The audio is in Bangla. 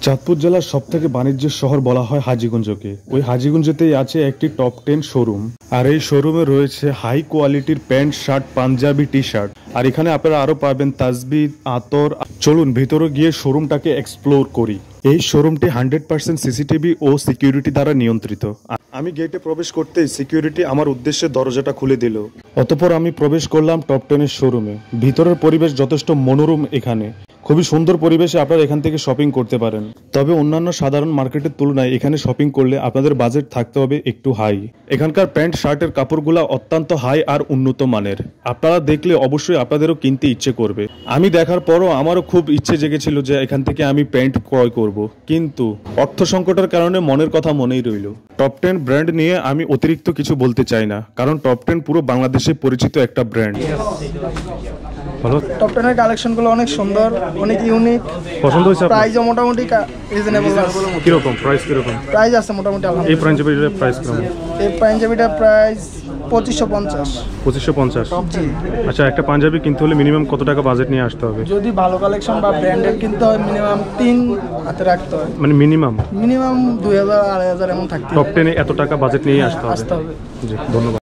চাঁদপুর জেলার সবথেকে বাণিজ্যের শহর বলা হয় হাজীগঞ্জকে। ওই হাজীগঞ্জতেই আছে একটি টপ 10 শোরুম। আর এই শোরুমে রয়েছে হাই কোয়ালিটির pant, shirt, Punjabi, T shirt. আর এখানে আপনারা আরো পাবেন তাসবিহ, আতর। চলুন ভিতরে গিয়ে শোরুমটাকে এক্সপ্লোর করি। এই শোরুমটি 100% সিসিটিভি ও সিকিউরিটি দ্বারা নিয়ন্ত্রিত। আমি গেটে প্রবেশ করতেই সিকিউরিটি আমার উদ্দেশ্যে দরজাটা খুলে দিল। অতঃপর আমি প্রবেশ করলাম টপ 10 এর শোরুমে। ভিতরের পরিবেশ যথেষ্ট মনোরম। এখানে খুবই সুন্দর পরিবেশে আপনারা এখান থেকে শপিং করতে পারেন। তবে অন্যান্য সাধারণ মার্কেটের তুলনায় এখানে শপিং করলে আপনাদের বাজেট থাকতে হবে একটু হাই। এখানকার প্যান্ট শার্টের কাপড়গুলা অত্যন্ত হাই আর উন্নত মানের। আপনারা দেখলে অবশ্যই আপনাদেরও কিনতে ইচ্ছে করবে। আমি দেখার পরও আমারও খুব ইচ্ছে জেগেছিল যে এখান থেকে আমি প্যান্ট ক্রয় করব, কিন্তু অর্থ সংকটের কারণে মনের কথা মনেই রইল। টপ 10 ব্র্যান্ড নিয়ে আমি অতিরিক্ত কিছু বলতে চাই না, কারণ টপ 10 পুরো বাংলাদেশে পরিচিত একটা ব্র্যান্ড। টপ 10 এর কালেকশনগুলো অনেক সুন্দর, অনেক ইউনিক। পছন্দ হয়েছে? প্রাইসও মোটামুটি রিজনেবল। কিরকম প্রাইস? কিরকম প্রাইস আছে মোটামুটি? এই পাঞ্জাবিটার প্রাইস কেমন? এই পাঞ্জাবিটার প্রাইস 2550। 2550? আচ্ছা, একটা পাঞ্জাবি কিনতে হলে মিনিমাম কত টাকা বাজেট নিয়ে আসতে হবে? যদি ভালো কালেকশন বা ব্র্যান্ডের কিনতে হয় মিনিমাম 3 হাতে রাখতে হয়। মানে মিনিমাম 2000 2500 এমন থাকতে হবে। টপ 10 এ এত টাকা বাজেট নিয়ে আসতে হবে। আসতে হবে। জি, ধন্যবাদ।